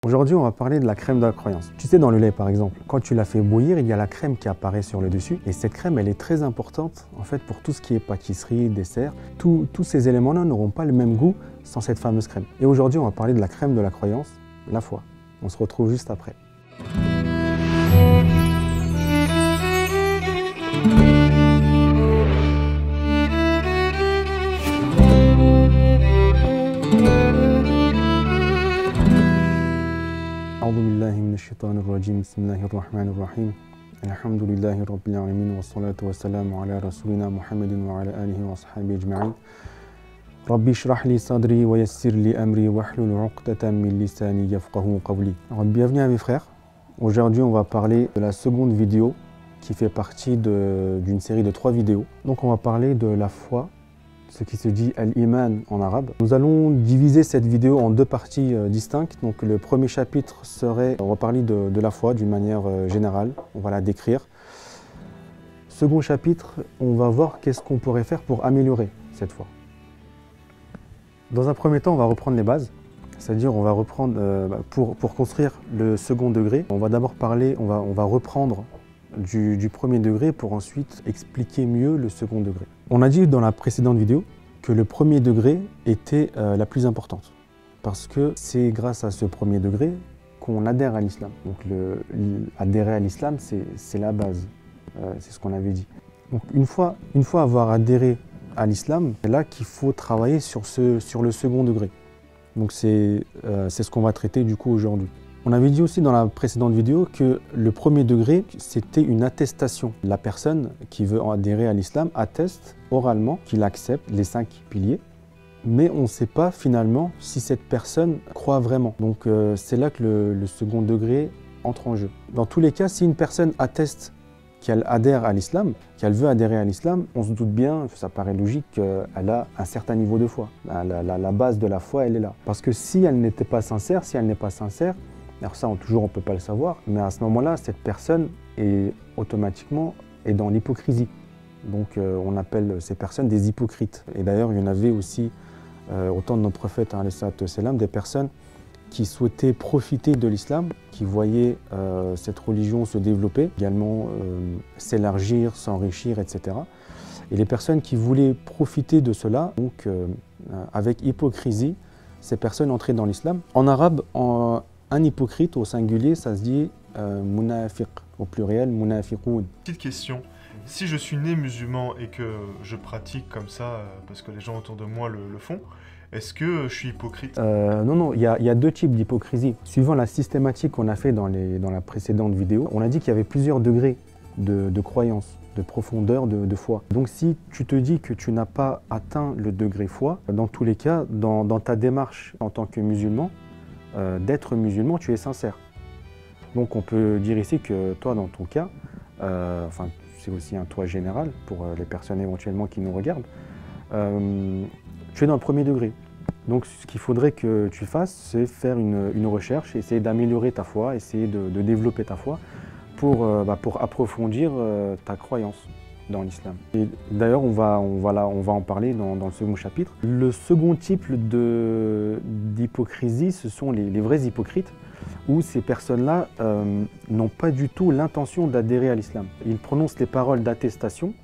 Aujourd'hui, on va parler de la crème de la croyance. Tu sais, dans le lait, par exemple, quand tu la fais bouillir, il y a la crème qui apparaît sur le dessus. Et cette crème, elle est très importante, en fait, pour tout ce qui est pâtisserie, dessert. Tous ces éléments-là n'auront pas le même goût sans cette fameuse crème. Et aujourd'hui, on va parler de la crème de la croyance, la foi. On se retrouve juste après. أعوذ بالله من الشيطان الرجيم بسم الله الرحمن الرحيم الحمد لله رب العالمين والصلاة والسلام على رسولنا محمد وعلى آله وصحبه أجمعين ربي اشرح لي صدري ويسر لي أمري واحلل عقدة من لساني يفقهوا قولي. Bienvenue à mes frères. Aujourd'hui on va parler de la seconde vidéo qui fait partie d'une série de 3 vidéos. Donc on va parler de la foi, ce qui se dit Al-Iman en arabe. Nous allons diviser cette vidéo en 2 parties distinctes. Donc le premier chapitre serait, on va parler de la foi d'une manière générale, on va la décrire. Second chapitre, on va voir qu'est-ce qu'on pourrait faire pour améliorer cette foi. Dans un premier temps, on va reprendre les bases, c'est-à-dire on va reprendre, pour construire le second degré, on va d'abord parler, on va reprendre du premier degré pour ensuite expliquer mieux le second degré. On a dit dans la précédente vidéo que le premier degré était la plus importante parce que c'est grâce à ce premier degré qu'on adhère à l'islam. Donc adhérer à l'islam, c'est la base, c'est ce qu'on avait dit. Donc une fois avoir adhéré à l'islam, c'est là qu'il faut travailler sur le second degré. Donc c'est ce qu'on va traiter du coup aujourd'hui. On avait dit aussi dans la précédente vidéo que le premier degré, c'était une attestation. La personne qui veut adhérer à l'islam atteste oralement qu'il accepte les 5 piliers, mais on ne sait pas finalement si cette personne croit vraiment. Donc c'est là que le second degré entre en jeu. Dans tous les cas, si une personne atteste qu'elle adhère à l'islam, qu'elle veut adhérer à l'islam, on se doute bien, ça paraît logique qu'elle a un certain niveau de foi. La base de la foi, elle est là. Parce que si elle n'était pas sincère, si elle n'est pas sincère, alors ça, on ne peut pas le savoir, mais à ce moment-là, cette personne est automatiquement dans l'hypocrisie. Donc on appelle ces personnes des hypocrites. Et d'ailleurs, il y en avait aussi, au temps de notre prophète, alayhi salatu wassalam, des personnes qui souhaitaient profiter de l'islam, qui voyaient cette religion se développer, également s'élargir, s'enrichir, etc. Et les personnes qui voulaient profiter de cela, donc avec hypocrisie, ces personnes entraient dans l'islam. En arabe, un hypocrite au singulier, ça se dit munafiq, au pluriel munafiqoun. Petite question, si je suis né musulman et que je pratique comme ça, parce que les gens autour de moi le font, est-ce que je suis hypocrite? Non, il y a 2 types d'hypocrisie. Suivant la systématique qu'on a fait dans la précédente vidéo, on a dit qu'il y avait plusieurs degrés de croyance, de profondeur, de foi. Donc si tu te dis que tu n'as pas atteint le degré foi, dans tous les cas, dans ta démarche en tant que musulman, d'être musulman, tu es sincère. Donc on peut dire ici que toi, dans ton cas, enfin c'est aussi un toi général pour les personnes éventuellement qui nous regardent, tu es dans le premier degré. Donc ce qu'il faudrait que tu fasses, c'est faire une recherche, essayer d'améliorer ta foi, essayer de développer ta foi pour approfondir ta croyance dans l'islam. Et d'ailleurs, on va en parler dans le second chapitre. Le second type d'hypocrisie, ce sont les vrais hypocrites, où ces personnes-là n'ont pas du tout l'intention d'adhérer à l'islam. Ils prononcent les paroles d'attestation,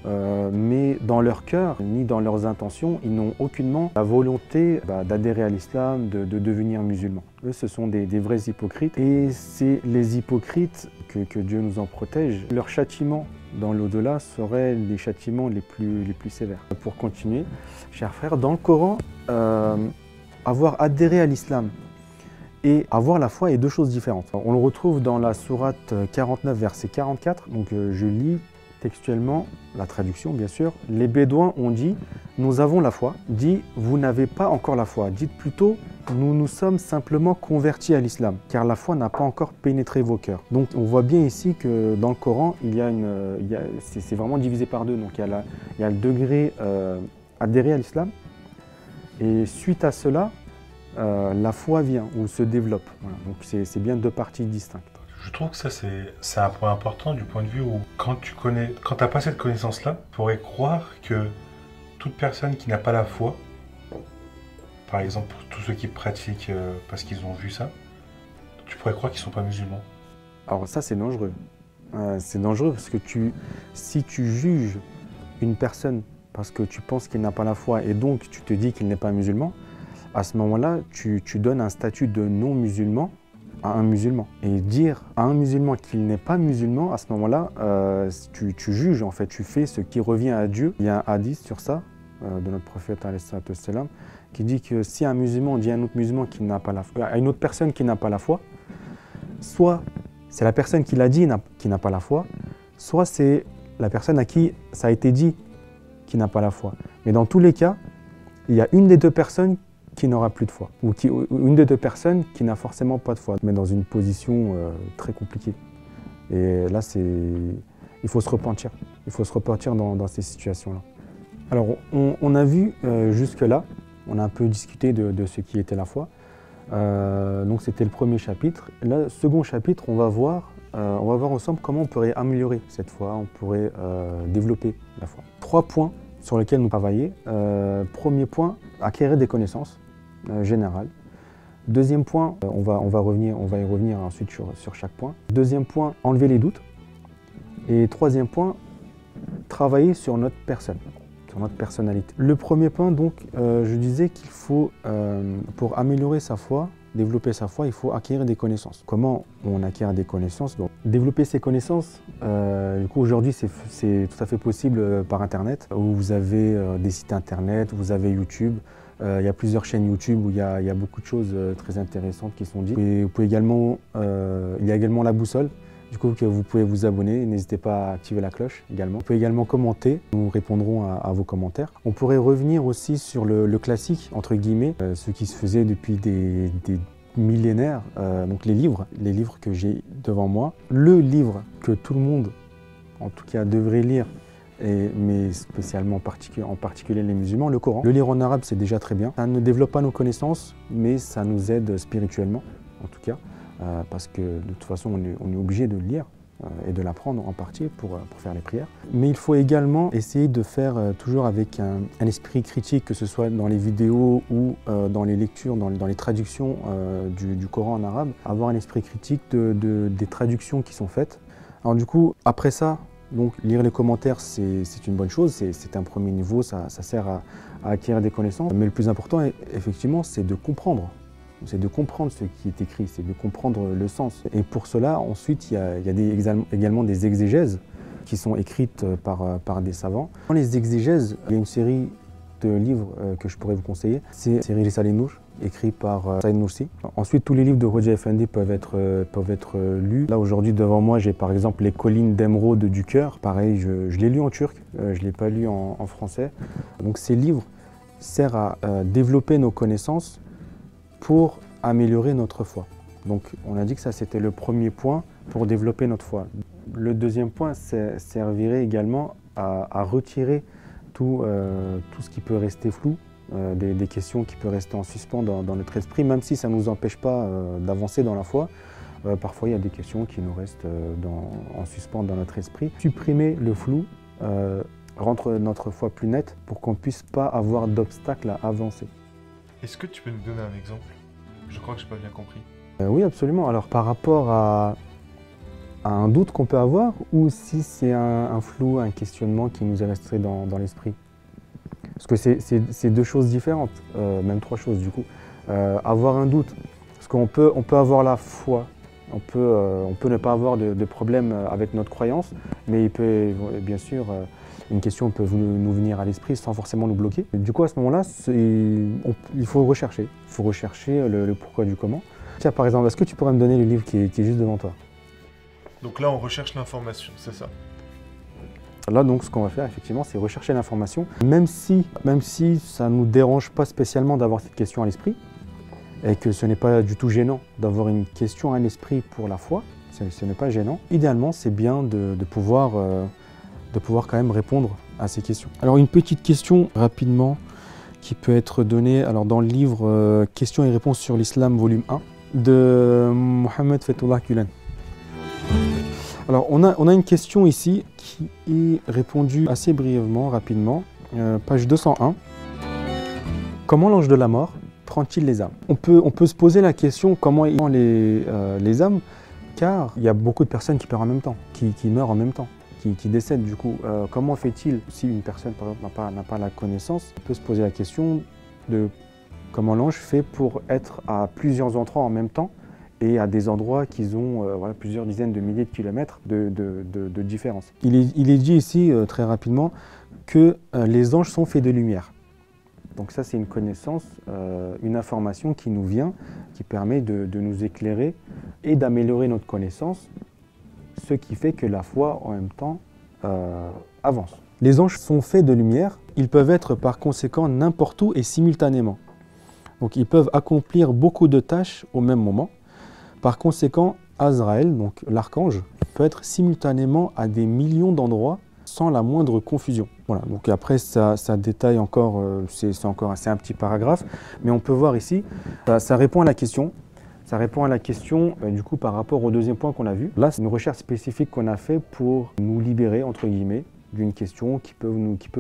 mais dans leur cœur, ni dans leurs intentions, ils n'ont aucunement la volonté d'adhérer à l'islam, de devenir musulmans. Eux, ce sont des vrais hypocrites. Et c'est les hypocrites que Dieu nous en protège. Leur châtiment dans l'au-delà seraient les châtiments les plus sévères. Pour continuer, chers frères, dans le Coran, avoir adhéré à l'islam et avoir la foi est 2 choses différentes. On le retrouve dans la sourate 49, verset 44. Donc je lis textuellement la traduction, bien sûr. Les Bédouins ont dit « Nous avons la foi ». Dit « Vous n'avez pas encore la foi ». Dites plutôt « Nous nous sommes simplement convertis à l'islam, car la foi n'a pas encore pénétré vos cœurs ». Donc on voit bien ici que dans le Coran, c'est vraiment divisé par 2. Donc il y a le degré adhérer à l'islam, et suite à cela, la foi vient ou se développe. Voilà. Donc c'est bien 2 parties distinctes. Je trouve que ça, c'est un point important du point de vue où, quand tu n'as pas cette connaissance-là, tu pourrais croire que toute personne qui n'a pas la foi, par exemple pour tous ceux qui pratiquent parce qu'ils ont vu ça, tu pourrais croire qu'ils ne sont pas musulmans. Alors ça, c'est dangereux. C'est dangereux parce que si tu juges une personne parce que tu penses qu'il n'a pas la foi et donc tu te dis qu'il n'est pas musulman, à ce moment-là, tu donnes un statut de non-musulman à un musulman. Et dire à un musulman qu'il n'est pas musulman, à ce moment-là, tu juges, en fait, tu fais ce qui revient à Dieu. Il y a un hadith sur ça, de notre prophète, salam, qui dit que si un musulman dit à un autre musulman qui n'a pas la foi, à une autre personne qui n'a pas la foi, soit c'est la personne qui l'a dit qui n'a pas la foi, soit c'est la personne à qui ça a été dit qui n'a pas la foi. Mais dans tous les cas, il y a une des deux personnes qui n'aura plus de foi, ou une des deux personnes qui n'a forcément pas de foi, mais dans une position très compliquée. Et là, il faut se repentir. Il faut se repentir dans ces situations-là. Alors, on a vu jusque-là, on a un peu discuté de ce qui était la foi. Donc, c'était le premier chapitre. Le second chapitre, on va voir ensemble comment on pourrait améliorer cette foi, on pourrait développer la foi. 3 points sur lesquels nous travaillons. Premier point, acquérir des connaissances générales. Deuxième point, on va y revenir ensuite sur chaque point. Deuxième point, enlever les doutes. Et troisième point, travailler sur notre personne, sur notre personnalité. Le premier point, donc, je disais qu'il faut, pour améliorer sa foi, développer sa foi, il faut acquérir des connaissances. Comment on acquiert des connaissances? Donc, développer ses connaissances, du coup aujourd'hui c'est tout à fait possible par Internet, où vous avez des sites Internet, vous avez YouTube, il y a plusieurs chaînes YouTube où il y a beaucoup de choses très intéressantes qui sont dites. Et vous pouvez également, il y a également la boussole, du coup que vous pouvez vous abonner, n'hésitez pas à activer la cloche également. Vous pouvez également commenter, nous répondrons à vos commentaires. On pourrait revenir aussi sur le classique, entre guillemets, ce qui se faisait depuis des millénaires, donc les livres que j'ai devant moi. Le livre que tout le monde, en tout cas, devrait lire, mais spécialement en particulier les musulmans, le Coran. Le lire en arabe, c'est déjà très bien. Ça ne développe pas nos connaissances, mais ça nous aide spirituellement, en tout cas, parce que de toute façon, on est obligé de le lire et de l'apprendre en partie pour faire les prières. Mais il faut également essayer de faire toujours avec un esprit critique, que ce soit dans les vidéos ou dans les lectures, dans les traductions du Coran en arabe, avoir un esprit critique des traductions qui sont faites. Alors du coup, après ça, donc lire les commentaires, c'est une bonne chose, c'est un premier niveau, ça sert à acquérir des connaissances. Mais le plus important, effectivement, c'est de comprendre. C'est de comprendre ce qui est écrit, c'est de comprendre le sens. Et pour cela, ensuite, il y a également des exégèses qui sont écrites par des savants. Dans les exégèses, il y a une série de livres que je pourrais vous conseiller. C'est la série Risale Nour, écrit par Saïd Nursi. Ensuite, tous les livres de Hoxha Effendi peuvent être lus. Là, aujourd'hui, devant moi, j'ai par exemple Les Collines d'émeraude du cœur. Pareil, je l'ai lu en turc, je ne l'ai pas lu en français. Donc ces livres servent à développer nos connaissances pour améliorer notre foi. Donc on a dit que ça c'était le premier point pour développer notre foi. Le deuxième point servirait également à retirer tout ce qui peut rester flou, des questions qui peuvent rester en suspens dans notre esprit, même si ça ne nous empêche pas d'avancer dans la foi. Parfois il y a des questions qui nous restent en suspens dans notre esprit. Supprimer le flou rendre notre foi plus nette pour qu'on ne puisse pas avoir d'obstacle à avancer. Est-ce que tu peux nous donner un exemple? Je crois que je n'ai pas bien compris. Oui, absolument. Alors par rapport à un doute qu'on peut avoir, ou si c'est un flou, un questionnement qui nous est resté dans l'esprit. Parce que c'est deux choses différentes, même 3 choses du coup. Avoir un doute, parce qu'on peut avoir la foi, on peut ne pas avoir de problème avec notre croyance, mais il peut bien sûr... une question peut nous venir à l'esprit sans forcément nous bloquer. Du coup, à ce moment-là, il faut rechercher. Il faut rechercher le pourquoi du comment. Tiens, par exemple, est-ce que tu pourrais me donner le livre qui est juste devant toi? Donc là, on recherche l'information, c'est ça? Là, donc, ce qu'on va faire, effectivement, c'est rechercher l'information. Même si ça ne nous dérange pas spécialement d'avoir cette question à l'esprit, et que ce n'est pas du tout gênant d'avoir une question à l'esprit pour la foi, ce n'est pas gênant. Idéalement, c'est bien de pouvoir quand même répondre à ces questions. Alors une petite question rapidement qui peut être donnée dans le livre Questions et réponses sur l'islam volume 1 de Mohamed Fethullah Gulen. Alors on a une question ici qui est répondue assez brièvement, rapidement, page 201. Comment l'ange de la mort tranquille les âmes. On peut se poser la question comment ils ont les âmes, car il y a beaucoup de personnes qui meurent en même temps, qui meurent en même temps, qui décèdent du coup. Comment fait-il, si une personne par exemple n'a pas la connaissance, on peut se poser la question de comment l'ange fait pour être à plusieurs endroits en même temps et à des endroits qui ont voilà, plusieurs dizaines de milliers de kilomètres de différence. Il est dit ici très rapidement que les anges sont faits de lumière. Donc ça c'est une connaissance, une information qui nous vient, qui permet de nous éclairer et d'améliorer notre connaissance, ce qui fait que la foi en même temps avance. Les anges sont faits de lumière, ils peuvent être par conséquent n'importe où et simultanément. Donc ils peuvent accomplir beaucoup de tâches au même moment. Par conséquent, Azraël, donc l'archange, peut être simultanément à des millions d'endroits sans la moindre confusion. Voilà, donc après ça détaille encore, c'est un petit paragraphe, mais on peut voir ici, ça répond à la question. Ça répond à la question, du coup, par rapport au deuxième point qu'on a vu. Là, c'est une recherche spécifique qu'on a fait pour nous libérer, entre guillemets, d'une question qui peut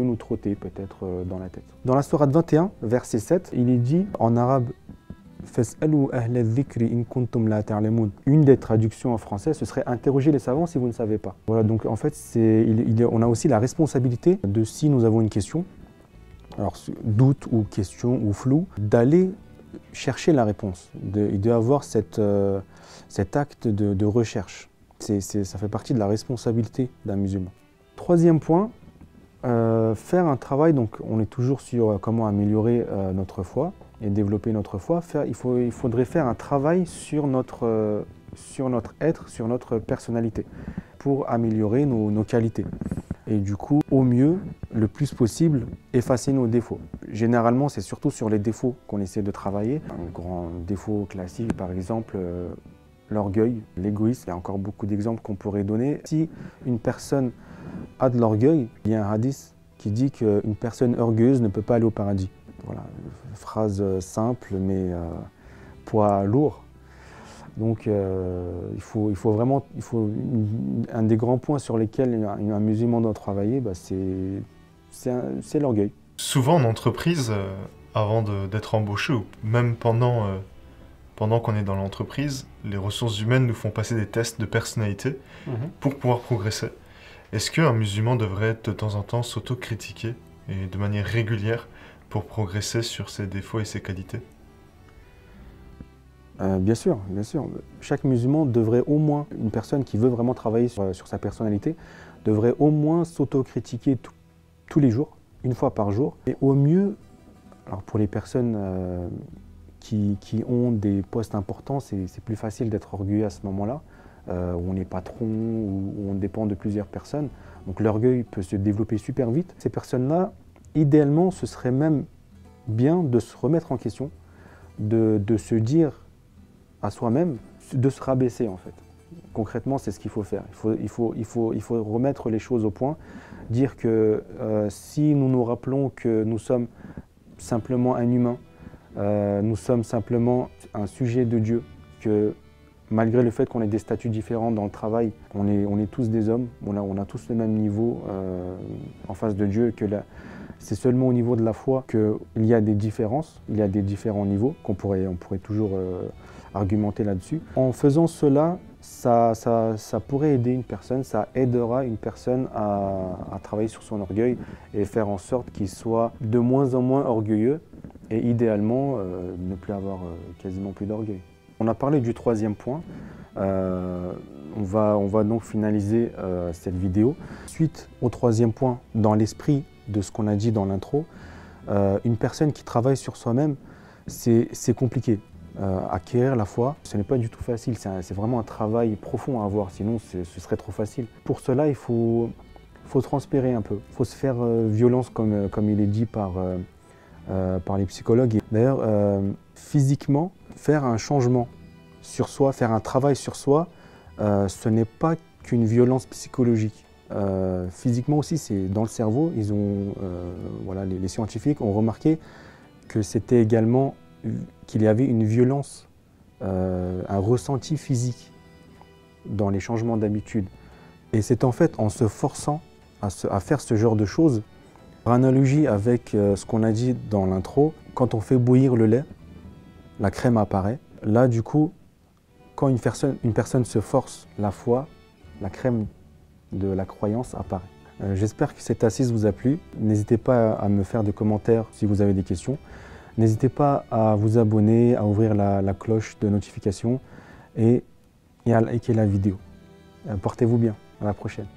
nous trotter peut-être dans la tête. Dans la sourate 21, verset 7, il est dit en arabe « Fas'alou ahla dhikri in kuntum la ta'lamoun ». Une des traductions en français, ce serait « Interrogez les savants si vous ne savez pas ». Voilà, donc en fait, on a aussi la responsabilité de, si nous avons une question, alors doute ou question ou flou, d'aller chercher la réponse. Il doit avoir cet acte de recherche. Ça fait partie de la responsabilité d'un musulman. Troisième point, faire un travail, donc on est toujours sur comment améliorer notre foi et développer notre foi. Il faudrait faire un travail sur notre être, sur notre personnalité, pour améliorer nos qualités. Et du coup, au mieux, le plus possible, effacer nos défauts. Généralement, c'est surtout sur les défauts qu'on essaie de travailler. Un grand défaut classique, par exemple, l'orgueil, l'égoïsme. Il y a encore beaucoup d'exemples qu'on pourrait donner. Si une personne a de l'orgueil, il y a un hadith qui dit qu'une personne orgueilleuse ne peut pas aller au paradis. Voilà, phrase simple, mais poids lourd. Donc un des grands points sur lesquels un musulman doit travailler, c'est l'orgueil. Souvent en entreprise, avant d'être embauché ou même pendant qu'on est dans l'entreprise, les ressources humaines nous font passer des tests de personnalité pour pouvoir progresser. Est-ce qu'un musulman devrait de temps en temps s'autocritiquer et de manière régulière pour progresser sur ses défauts et ses qualités ? Bien sûr, bien sûr. Chaque musulman devrait au moins, une personne qui veut vraiment travailler sur sa personnalité, devrait au moins s'autocritiquer tous les jours, une fois par jour. Et au mieux, alors pour les personnes qui ont des postes importants, c'est plus facile d'être orgueilleux à ce moment-là, où on est patron, où on dépend de plusieurs personnes. Donc l'orgueil peut se développer super vite. Ces personnes-là, idéalement, ce serait même bien de se remettre en question, de se dire à soi-même, de se rabaisser en fait. Concrètement, c'est ce qu'il faut faire. Il faut remettre les choses au point, dire que si nous nous rappelons que nous sommes simplement un humain, nous sommes simplement un sujet de Dieu, que malgré le fait qu'on ait des statuts différents dans le travail, on est tous des hommes, on a tous le même niveau en face de Dieu, que c'est seulement au niveau de la foi qu'il y a des différences, il y a des différents niveaux, on pourrait toujours argumenter là-dessus. En faisant cela, ça pourrait aider une personne, ça aidera une personne à travailler sur son orgueil et faire en sorte qu'il soit de moins en moins orgueilleux et idéalement ne plus avoir quasiment plus d'orgueil. On a parlé du troisième point, on va donc finaliser cette vidéo. Suite au troisième point, dans l'esprit de ce qu'on a dit dans l'intro, une personne qui travaille sur soi-même, c'est compliqué. Acquérir la foi, ce n'est pas du tout facile, c'est vraiment un travail profond à avoir, sinon ce serait trop facile. Pour cela, il faut transpirer un peu, il faut se faire violence comme il est dit par les psychologues. D'ailleurs, physiquement, faire un changement sur soi, faire un travail sur soi, ce n'est pas qu'une violence psychologique. Physiquement aussi, c'est dans le cerveau, les scientifiques ont remarqué que c'était également qu'il y avait une violence, un ressenti physique dans les changements d'habitude. Et c'est en fait en se forçant à faire ce genre de choses, par analogie avec ce qu'on a dit dans l'intro, quand on fait bouillir le lait, la crème apparaît. Là, du coup, quand une personne se force la foi, la crème de la croyance apparaît. J'espère que cette assise vous a plu. N'hésitez pas à me faire des commentaires si vous avez des questions. N'hésitez pas à vous abonner, à ouvrir la cloche de notification et à liker la vidéo. Portez-vous bien. À la prochaine.